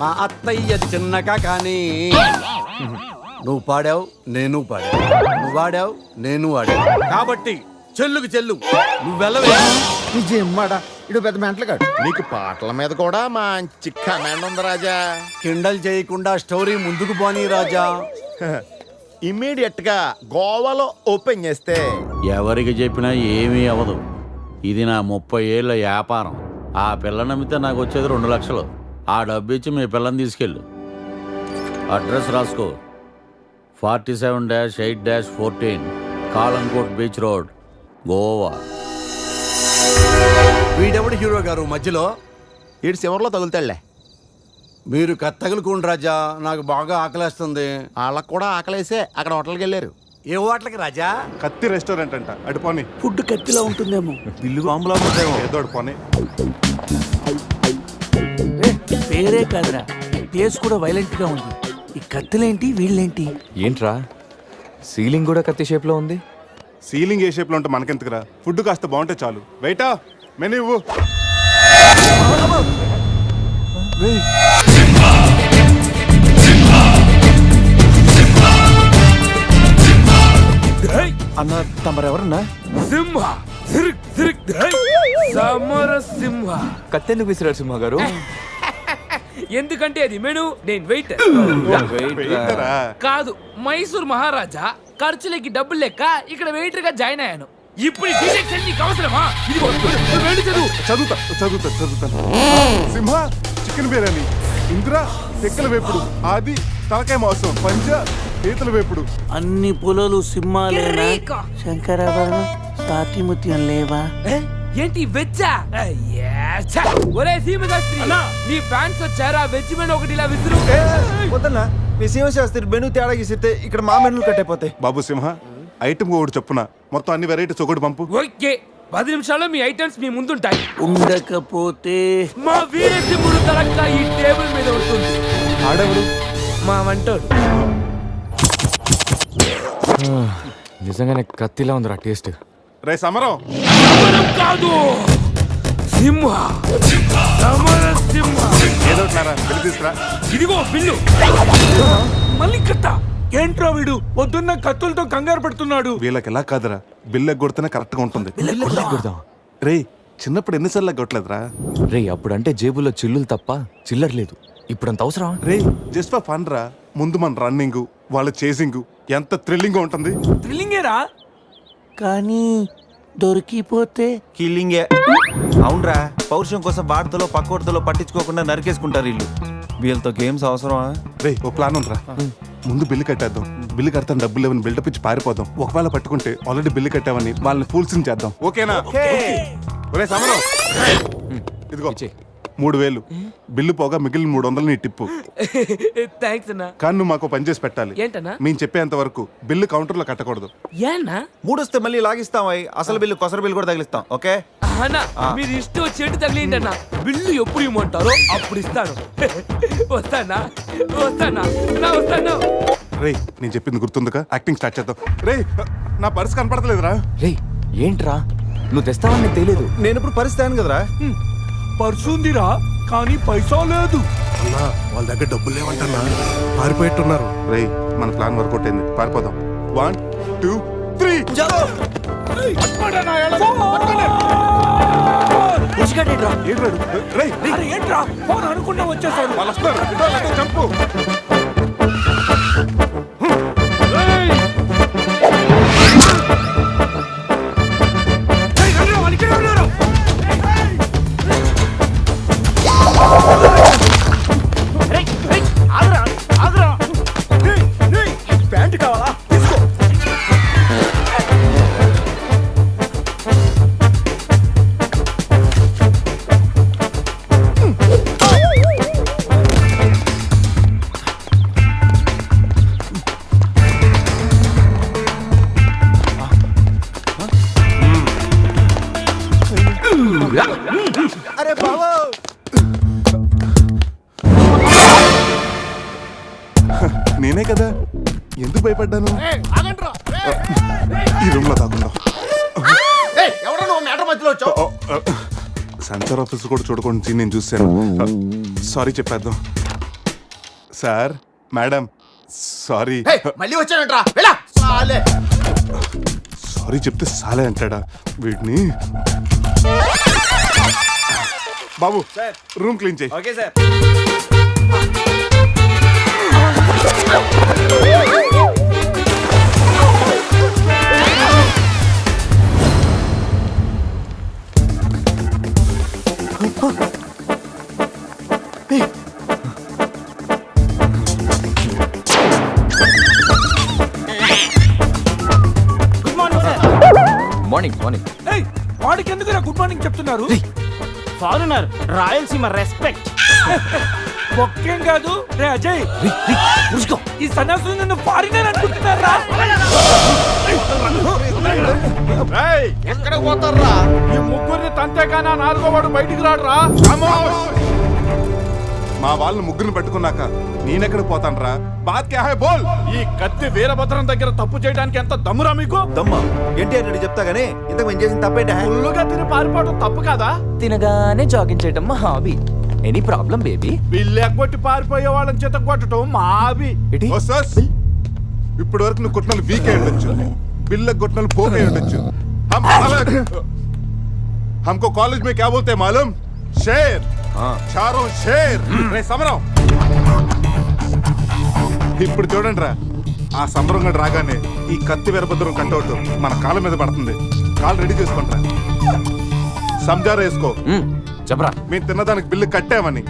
మా అత్తయ్యది చిన్నగా కానీ నువ్వు పాడావు నేను పాడావు, నువ్వు వాడావు నేను వాడావు, కాబట్టి చెల్లుకు చెల్లు నువ్వు వెళ్ళవే. నిజమ్మడా ఇడు పెద్ద మెంటలు కాడు. నీకు పాటల మీద కూడా మంచి కమాండ్ ఉంది రాజా. కిండల్ చేయకుండా స్టోరీ ముందుకు పోనీ రాజా. ఇమ్మీడియట్ గా గోవాలో ఓపెన్ చేస్తే ఎవరికి చెప్పినా ఏమీ అవ్వదు. ఇది నా 30 ఏళ్ళ వ్యాపారం. ఆ పిల్ల నమ్మితే నాకు వచ్చేది 2 లక్షలు. ఆ డబ్బు ఇచ్చి మీ పిల్లని తీసుకెళ్ళు. అడ్రస్ రాసుకో. 47-8-14 కాలంకోట్ బీచ్ రోడ్, గోవా. వీడెవడు హీరో గారు మధ్యలో? ఈడు చివరిలో తగులుతాడులే. మీరు కత్తగులుకోండి రాజా, నాకు బాగా ఆకలేస్తుంది. వాళ్ళకు కూడా ఆకలేసే అక్కడ హోటల్కి వెళ్ళారు. ఏ హోటల్కి రాజా? కత్తి రెస్టారెంట్ అంట. అడుపోని ఫుడ్ కత్తిలో ఉంటుందేమో, బిల్లు బాంబులా ఉంటుందేమో. ఏదో అడుపోని. పేరే కాదురా, ప్లేస్ కూడా వైలెంట్ గా ఉంది. ఈ కత్తులేంటి వీళ్ళేంటి? ఏంట్రా సీలింగ్ కూడా కత్తి షేప్ లో ఉంది? సీలింగ్ ఏ షేప్ లో ఉంటే మనకెందుకురా, ఫుడ్ కాస్త బాగుంటే చాలు. వెయిటా మెనూ ఇవ్వు. అన్న తమరెవరన్నా? సింహ సిరిక్ సిరిక్ ధై సమర సింహ. కత్తెందుకు విసిరాడు సింహ గారు? ఎందుకంటే అది మెను, నేను వెయిట్ వెయిటరా? కాదు, మైసూర్ మహారాజా ఖర్చులకి డబ్బులు లెక్క ఇక్కడ వెయిటర్ గా జాయిన్ అయ్యాను. ఇప్పుడు ఈ డిటెక్షన్ నీకు అవసరమా? ఇదిగో వెళ్ళి చదువు. చదువుతాను. సింహ చికెన్ బిర్యానీ, ఇందిరా తెక్కల వేపుడు, ఆది తలకాయ మాంసం, పంజ పీతల వేపుడు. అన్ని పొలాలు సింహాలేనా? కిరీక. శంకరాభరణం సాతిముత్యం లేవా? ఏంటి వెజ్జా? ఒరే సీమశాస్త్రి, నీ ఫ్యాన్స్ వచ్చారా? వెజ్ మెను ఒకటి ఇలా విసురు. వద్దన్నా, మీ శివశాస్త్రి మెను తేడా గీసితే ఇక్కడ మా మెనూలు కట్టయిపోతాయి. బాబు సింహ, ఐటమ్ ఒకటి చెప్పున మొత్తం అన్ని వెరైటీస్ ఒకటి పంపు. ఓకే, 10 నిమిషాల్లో మీ ఐటమ్స్ మీ ముందుంటాయి. ఉండకపోతే మా వీరసింహుడు తలక్క ఈ టేబుల్ మీద ఉంటుంది. ఆడెవడు? మా వంటోడు. నిజంగానే కత్తిలా ఉందిరా టేస్ట్. రే సమరం, సమరం కాదు, సింహ, సమర సింహ. ఏదో ఒకటిరా, వెళ్ళి తీసుకురా. ఇదిగో బిల్లు. మళ్ళీ కట్ట. ఏంట్రా వీడు పొద్దున్న కత్తులతో కంగారు పెడుతున్నాడు? వీళ్ళకి ఎలా కాదురా, బిల్లు ఎగ్గొడితేనే కరెక్ట్ గా ఉంటుంది. కొడదాం. రే చిన్నప్పుడు ఎన్నిసార్లు ఎగ్గొట్టలేదురా? రే అప్పుడంటే జేబులో చిల్లులు తప్ప చిల్లర లేదు. ఇప్పుడంత అవసరం? రే జస్ట్ ఫర్ ఫన్ రా. ముందు మన రన్నింగ్, వాళ్ళ చేసింగ్ ఎంత థ్రిల్లింగ్ గా ఉంటుంది. థ్రిల్లింగేరా? కానీ దొరికిపోతే కిల్లింగే. అవునరా, పౌరుషం కోసం వార్తలో పక్కోడతలో పట్టించుకోకుండా నరికేసుకుంటారు వీళ్ళు. వీళ్ళతో గేమ్స్ అవసరమా? రే ఓ ప్లాన్ ఉందిరా. ముందు బిల్లు కట్టేద్దాం. బిల్లు కడతాను డబ్బులు లేవని బిల్డప్ ఇచ్చి పారిపోదాం. ఒకవేళ పట్టుకుంటే ఆల్రెడీ బిల్లు కట్టామని వాళ్ళని ఫూల్సింగ్ చేద్దాం. ఓకేనా? ఒరే సమరం, ఇదిగో 3000 బిల్లు పోగా మిగిలిన 300 నీ టిప్పు. థ్యాంక్స్ అన్నా. కానీ నువ్వు మాకు పని చేసి పెట్టాలి. ఏంటన్నా? మేము చెప్పేంత వరకు బిల్లు కౌంటర్ లో కట్టకూడదు. ఏనా? మూడొస్తే మళ్ళీ లాగిస్తాం. అసలు బిల్లు కొసర బిల్లు కూడా తగిలిస్తాం. ఓకే అన్నా, మీరు ఇష్టం చెట్టు తగిలిండి అన్న. బిల్లు ఎప్పుడు ఇమ్మంటారో అప్పుడు ఇస్తాను. వస్తానా వస్తాను. రే నేను చెప్పింది గుర్తుందిగా? యాక్టింగ్ స్టార్ట్ చేద్దాం. రే నా పర్స్ కనపడతలేదురా. రే ఏంట్రా నువ్వు తెస్తావని నాకు తెలియదు. నేను ఇప్పుడు పరిస్థితి కదరా. పర్సుందిరా, కానీ పైసా లేదు. అన్నా వాళ్ళ దగ్గర డబ్బులు లేవంటన్నా, పారిపోయేట్టున్నారు. రే మన ప్లాన్ వర్కౌట్ అయింది, పారిపోదాం. 1 2 3 ఏంట్రా ఫోన్ అనుకుంటా వచ్చేసాడు. వాళ్ళు వస్తారు. చంపు. ప్యాంట్ కావాలా? అరే బాబు, నేనే కదా, ఎందుకు భయపడ్డాను? ఈ రూమ్ లో దాక్కుందాం. ఎవరో నువ్వు మేటర్ మధ్యలో వచ్చావు. సెన్సార్ ఆఫీస్ కూడా చూడకుండా నేను చూశాను. సారీ చెప్పేద్దాం. సార్ మేడం సారీ మళ్ళీ వచ్చానంట్రా వెళ్ళా సాలే సారీ చెప్తే సాలే అంటాడా వీడిని బాబు రూమ్ క్లీన్ చేయి ఓకే సార్. Morning morning. ఏయ్, వాడికి ఎందుకు గుడ్ మార్నింగ్ చెప్తున్నారు? Foreigner Rayalaseema respect. ఒక్కేం కాదు రే అజయ్, ఈ సన్యాసులు నన్ను ఫారినర్ అనుకుంటున్నారా? ఎక్కడ పోతారా ఈ ముగ్గురిని తంతేగానా నాలుగో వాడు బయటికి రాడురా. మా వాళ్ళని ముగ్గురిని పట్టుకున్నాక నేనెక్కడ పోతానరా బాత్ క్యా హై బోల్. ఈ కత్తి వీరభద్రం దగ్గర తప్పు చేయడానికి ఎంత దమ్మురా మీకు? దమ్మా ఎన్టీఆర్ రెడ్డి చెప్తా గానీ ఇంతకు మేము చేసిన తప్పేంట? ఫుల్లుగా తిని పారిపోవడం తప్పు కాదా? తినగానే జాగింగ్ చేయడం మా hobby. Any problem baby? Bill ఎగ్గొట్టి పారిపోయే వాళ్ళని చేత కొట్టడం మా హాబీ. ఇప్పటి వరకు నువ్వు కొట్టినలు వీక్ అయి ఉండొచ్చు, బిల్ల కొట్టినలు పోక్ అయి ఉండొచ్చు. हमको कॉलेज में क्या बोलते हैं मालूम? शेर. चारों शेर. రే సమరం. ఇప్పుడు చూడండి రా, ఆ సమరం గడు రాగానే ఈ కత్తి వీరభద్రం కట్అవుట్ మన కాళ్ళ మీద పడుతుంది. కాళ్ళు రెడీ చేసుకుంటా. సంజారా వేసుకో. చెప్పరా. మేము తిన్నదానికి బిల్లు కట్టామని.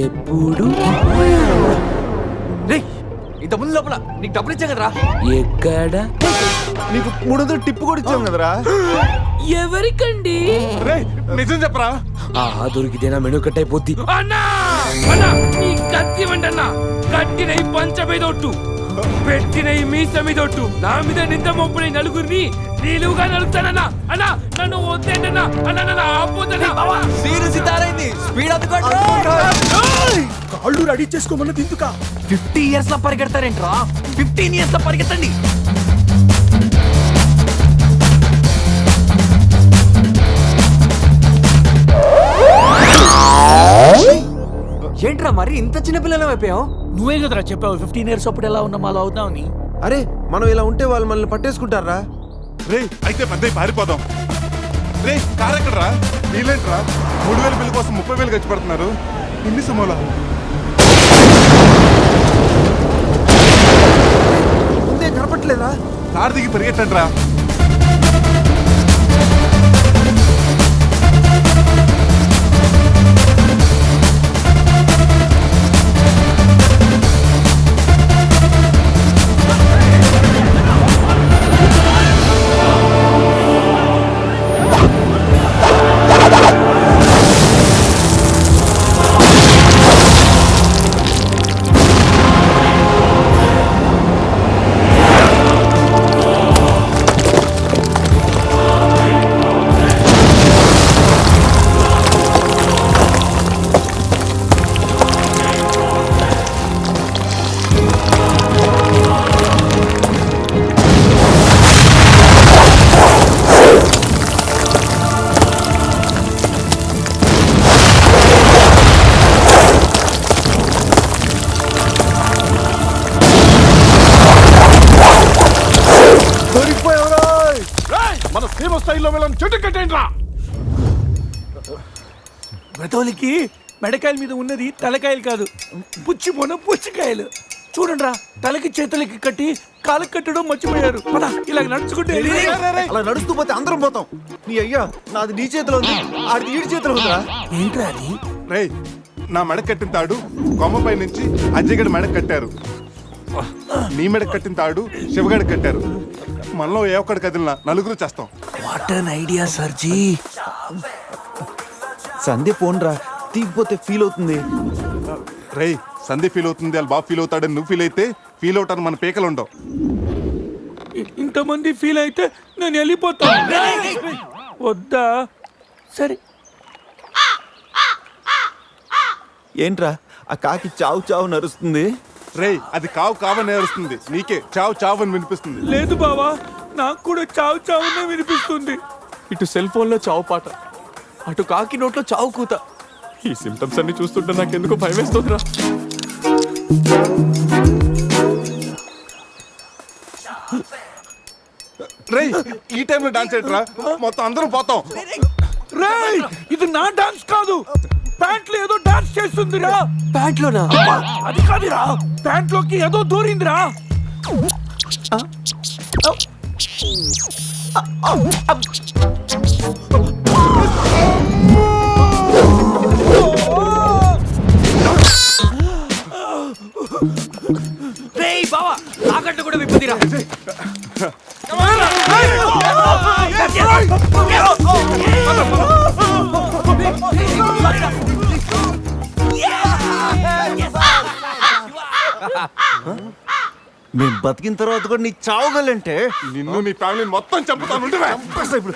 ఎప్పుడు ఇంత ముందు లోపల నీకు డబ్బులు ఇచ్చా కదరా. ఎక్కడ నీకు 300 టిప్పు కూడా ఇచ్చాం కదరా. ఎవరికండి? రే నిజం చెప్పరా. దొరికితేనా మెను కట్ అయిపోద్ది. అన్నా అన్నా, ఈ కత్తి వంటన్నా, కట్టిన ఈ పంచ మీదొట్టు, పెట్టిన ఈ మీస మీదొట్టు, నా మీద నింద మోపుని నలుగురిని నిలువుగా నలుపుతానన్నా. అన్నా నన్ను వద్దేంటన్నా, అన్నా నన్ను ఆపోతన్నా. కాళ్ళు రెడీ చేసుకోమన్నది ఎందుక? 50 years లో పరిగెడతారేంట్రా? 15 years లో పరిగెత్తండి. ఏంట్రా మరి ఇంత చిన్న పిల్లలు అయిపోయావు? నువ్వే కదరా చెప్పావు 15 years అప్పుడు ఎలా ఉన్నాం అలా అవుతామని. అరే మనం ఇలా ఉంటే వాళ్ళు మనల్ని పట్టేసుకుంటారా? రే అయితే పెద్ద పారిపోదాం. రే కారు ఎక్కడరా? వీలేంట్రా 3000 బిల్లు కోసం 30,000 ఖర్చు పెడుతున్నారు. ఇన్ని సమోలా ముందే కనపట్లేదా? కారు దిగి పరిగెట్టండి రా. మన సీమ స్థాయిలో వెళ్ళని చెట్టు కట్టేయండి రా. బ్రతోలికి మెడకాయల మీద ఉన్నది తలకాయలు కాదు, పుచ్చికాయలు. చూడండి రా, తలకి చేతులకి కట్టి కాళ్ళకి కట్టడం మర్చిపోయారు. పద ఇలాగ నడుచుకుంటే. అలా నడుస్తూ పోతే అందరం పోతాం. నీ అయ్యా నాది నీ చేతిలో ఉంది, ఆడిది ఈడి చేతిలో ఉందిరా. ఏంట్రా అది? రే నా మెడ కట్టిన తాడు కొమ్మపై నుంచి అజ్జగడి మెడ కట్టారు. నీ మెడ కట్టిన తాడు శివగడ కట్టారు. మనలో ఏ ఒక్కడి కదిలినా నలుగురు చేస్తాం. వాట్ అన్ ఐడియా సర్జీ. సందే పోన్రా, తీగిపోతే ఫీల్ అవుతుంది. రే సంధి ఫీల్ అవుతుంది, వాళ్ళు బాబు ఫీల్ అవుతాడని నువ్వు ఫీల్ అయితే ఫీల్ అవుతాను మన పేకలు ఉండవు. ఇంతమంది ఫీల్ అయితే నేను వెళ్ళిపోతా. వద్దా? సరే. ఏంట్రా ఆ కాకి చావు చావు నరుస్తుంది? రే అది కావు కావని నేరుస్తుంది, నీకే చావు చావు అని వినిపిస్తుంది. లేదు బావా, నాకు కూడా చావు చావునే వినిపిస్తుంది. ఇటు సెల్ ఫోన్ లో చావు పాట, అటు కాకి నోట్లో చావు కూత. ఈ సిమ్టమ్స్ అన్ని చూస్తుంటే నాకెందుకో భయం వేస్తుందిరా. రేయ్ ఈ టైంలో డాన్స్ ఏంట్రా? మొత్తం అందరం పోతాం. రేయ్ ఇది నా డాన్స్ కాదు, ప్యాంట్లో ఏదో డాన్స్ చేస్తుందిరా. ప్యాంట్లోనా? అది కాదురా, ప్యాంట్లోకి ఏదో దూరిందిరా. రేయ్ బావా, తాకట్టు కూడా విప్పుదిరా. మేము బతికిన తర్వాత కూడా నీ చావుగలంటే నిన్ను నీ ఫ్యామిలీని మొత్తం చంపుతాను. ఉండురా. ఇప్పుడు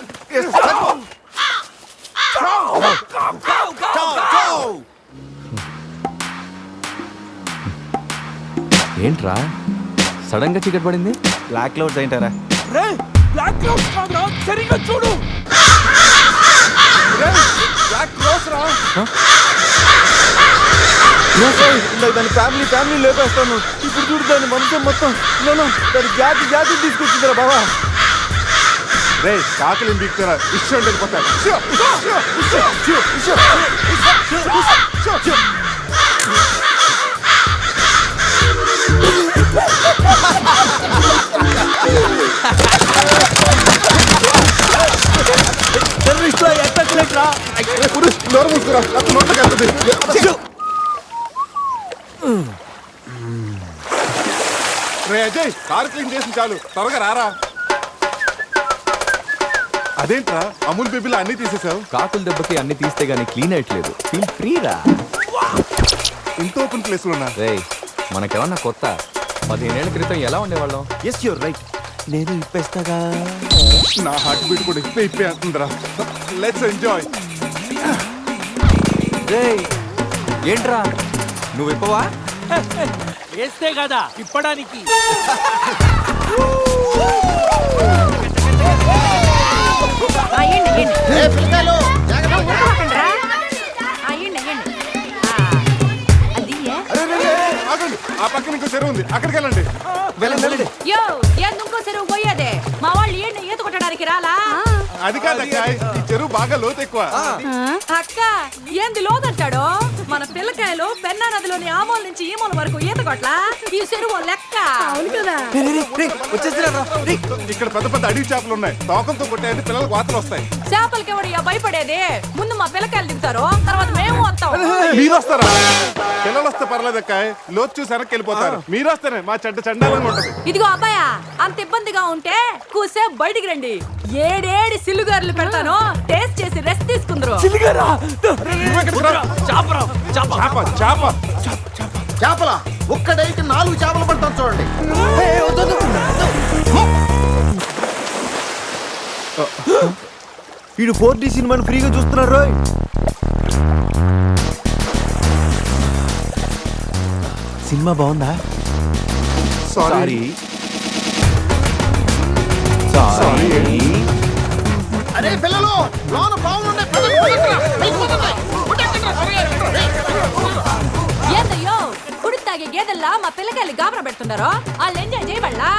ఏంట్రా సడన్ గా చీకటి పడింది? బ్లాక్ క్లౌడ్స్ ఏంటారా? రేయ్ బ్లాక్ క్లౌడ్ కాదురా, సరిగ్గా చూడు. దాని ఫ్యామిలీ లేపేస్తాను. ఇప్పుడు చూడు దాని మనసం మొత్తం దాని జాతి తీసుకొచ్చిందిరా బావా. రే కాకులు దిగుతారా? ఇష్టం వెళ్ళిపోతారు. రే అజయ్, కారు క్లీన్ చేసి చాలు, త్వరగా రారా. అదేంట్రా అమూల్ బేబీలో అన్ని తీసేసావు? కాకుల దెబ్బకి అన్ని తీస్తే గానీ క్లీన్ అయ్యట్లేదు. ఫీల్ ఫ్రీ రా. ఇంత ఓపెన్ ప్లేస్ లో ఉన్నా. రేయ్ మనకేమన్నా కొత్త? 15 ఏళ్ల క్రితం ఎలా ఉండేవాళ్ళం? Yes you're right. నేను ఇప్పేస్తాగా. నా హార్ట్ బీట్ కూడా ఇప్పే అంటుందిరా. Let's enjoy. రేయ్ ఏంట్రా నువ్వు ఇప్పవా? వేస్తే కదా ఇప్పడానికి. ఆగండి, ఆ పక్కన ఇంకో చెరువు ఉంది, అక్కడికి వెళ్ళండి. ఎందుకో చెరువు పోయేదే? మా వాళ్ళు ఏంటి ఈత కొట్టడానికి రాలా? అది కాదక్క, ఈ చెరువు బాగా లోతు ఎక్కువ. అక్క ఏంది లోదంటాడు? మన పిల్లకాయలు పెన్నా నదిలోని ఆ మూల నుంచి ఈ మూల వరకు ఈత కొట్లా. ఈ చెరువు లెక్క. అవును కదా. ఇక్కడ పెద్ద పెద్ద అడవి చేపలు ఉన్నాయి. తోకంతో కొట్టాయంటే పిల్లలకు వాతలు వస్తాయి. చేపలకి ఎవడు భయపడేది? ముందు మా పిల్లకాయలు దిగుతారు, తర్వాత మేము వస్తాం. మీరు వస్తారా? పిల్లలు వస్తే పర్లేదక్క, లోతు చూసి వెనక్కి వెళ్ళిపోతారు. మీరు వస్తేనే మా చండాలంగా ఉంటది. ఇదిగో అబ్బాయా, అంత ఇబ్బందిగా ఉంటే కూసేపు బయటికి రండి. ఏడేడి సిల్లుగారులు పెడతాను, టేస్ట్ చేసి రెస్ట్ తీసుకుందరు. చేపల ఒక్కడైతే 4 చేపలు పడతాను చూడండి. వీడు 4D సినిమాని ఫ్రీగా చూస్తున్నారు. రోయ్ సినిమా బాగుందా? సారీ. అరే పిల్లలు, లోన బాగుండే ఏందయ్యో కుడి తాగే గేదెల్లా మా పిల్లకాయలు గాబరా పెడుతున్నారో? వాళ్ళు ఎంజాయ్ చేయబడలా?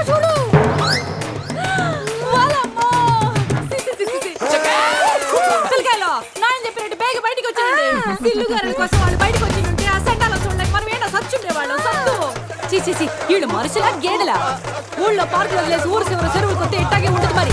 చూడు పిల్లకాయలు నాయన చెప్పినట్టు బేగ బయటికి వచ్చేయండి. సిల్లుగారుల కోసం వాళ్ళు బయటకు వచ్చి ఉంటే ఆ సెంటాలో చూడలేక మనం ఏంటో సచ్చుండేవాళ్ళు. సత్తు చీచి వీళ్ళు మనుషులా గేదెలా? ఊళ్ళో పార్కులు వదిలేసి ఊరు చివరి చెరువులు కొత్త ఇట్టాగే ఉంటుంది మరి.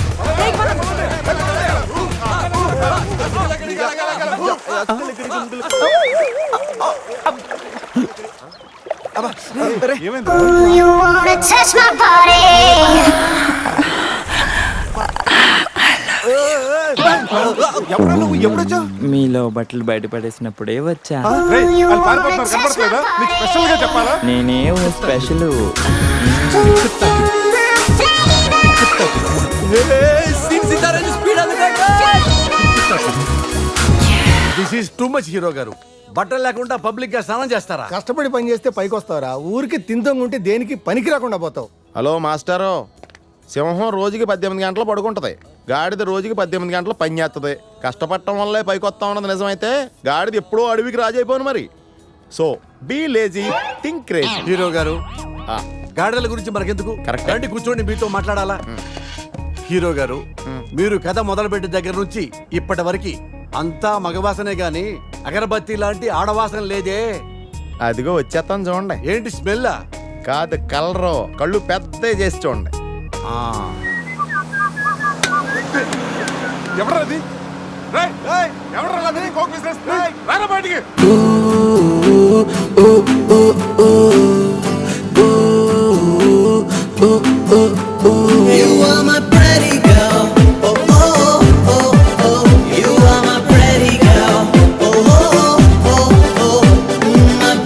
మీలో బట్టలు బయట పడేసినప్పుడే వచ్చా. నేనే special. This is too much hero గారు. బట్టలు లేకుండా పబ్లిక్ గా స్నానం చేస్తారా? కష్టపడి పని చేస్తే పైకి వస్తారా? ఊరికి తింతంగా ఉంటే దేనికి పనికి రాకుండా పోతావు. హలో మాస్టారు, సింహం రోజుకి 18 గంటలు పడుకుంటది, గాడిద రోజుకి 18 గంటలు పని చేస్తుంది. కష్టపడటం వల్లే పైకి వస్తా ఉన్నది నిజమైతే గాడిద ఎప్పుడో అడవికి రాజైపోను మరి. So be lazy, think crazy. Hero గారు గాడిదల గురించి మనకెందుకు? Correct. రండి కూర్చోండి, మీతో మాట్లాడాలా. హీరో గారు, మీరు కథ మొదలుపెట్టిన దగ్గర నుంచి ఇప్పటి వరకు అంతా మగవాసనే గాని అగరబత్తి లాంటి ఆడవాసన లేదే. అదిగో వచ్చేస్తాను చూడండి. ఏంటి స్మెల్లా? కాదు, కలరు. కళ్ళు పెద్ద చేసి చూడండి. ఎవరది? ఎవరు కోక్ బిజినెస్? రారా బయటికి.